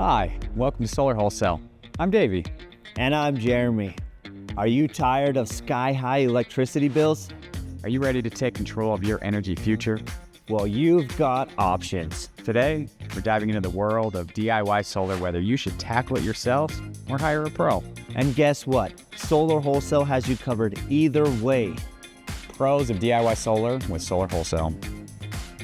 Hi, welcome to Solar Wholesale. I'm Davey. And I'm Jeremy. Are you tired of sky-high electricity bills? Are you ready to take control of your energy future? Well, you've got options. Today, we're diving into the world of DIY solar, whether you should tackle it yourself or hire a pro. And guess what? Solar Wholesale has you covered either way. Pros of DIY solar with Solar Wholesale.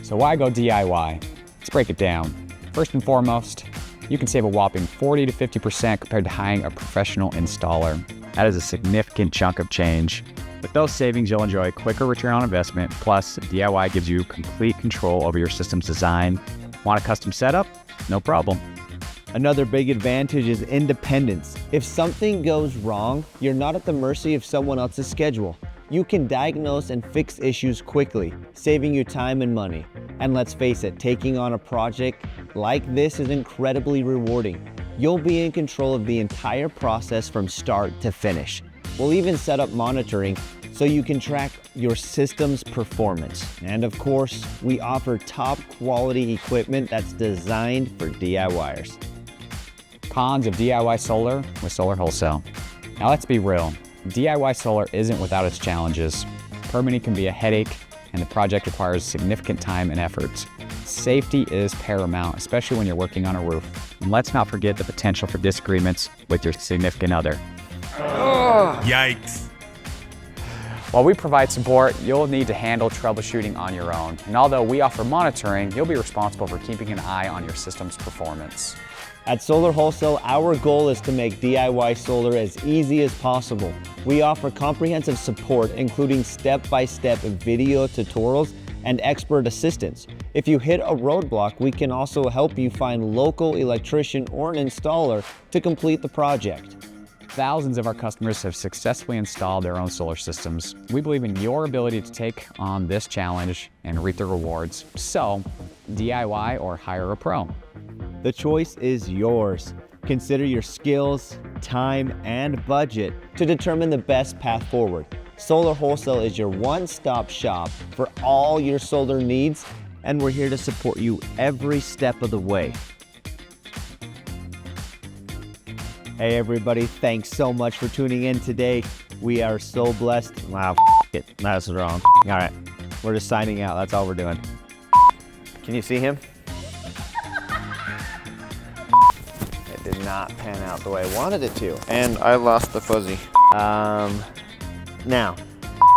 So why go DIY? Let's break it down. First and foremost, you can save a whopping 40 to 50% compared to hiring a professional installer. That is a significant chunk of change. With those savings, you'll enjoy a quicker return on investment, plus DIY gives you complete control over your system's design. Want a custom setup? No problem. Another big advantage is independence. If something goes wrong, you're not at the mercy of someone else's schedule. You can diagnose and fix issues quickly, saving you time and money. And let's face it, taking on a project like this is incredibly rewarding. You'll be in control of the entire process from start to finish. We'll even set up monitoring so you can track your system's performance. And of course, we offer top quality equipment that's designed for DIYers. Cons of DIY solar with Solar Wholesale. Now let's be real. DIY solar isn't without its challenges. Permitting can be a headache, and the project requires significant time and effort. Safety is paramount, especially when you're working on a roof. And let's not forget the potential for disagreements with your significant other. Yikes. While we provide support, you'll need to handle troubleshooting on your own. And although we offer monitoring, you'll be responsible for keeping an eye on your system's performance. At Solar Wholesale, our goal is to make DIY solar as easy as possible. We offer comprehensive support, including step-by-step video tutorials and expert assistance. If you hit a roadblock, we can also help you find local electrician or an installer to complete the project. Thousands of our customers have successfully installed their own solar systems. We believe in your ability to take on this challenge and reap the rewards. So, DIY or hire a pro. The choice is yours. Consider your skills, time, and budget to determine the best path forward. Solar Wholesale is your one-stop shop for all your solar needs, and we're here to support you every step of the way. Hey everybody, thanks so much for tuning in today. We are so blessed. Wow, it, that's wrong. All right, we're just signing out. That's all we're doing. Can you see him? It did not pan out the way I wanted it to. And I lost the fuzzy. Now,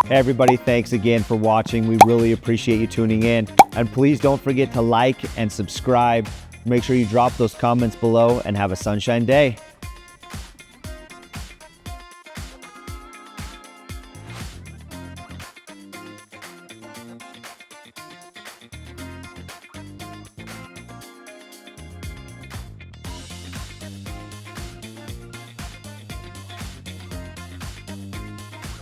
hey everybody, thanks again for watching. We really appreciate you tuning in. And please don't forget to like and subscribe. Make sure you drop those comments below and have a sunshine day.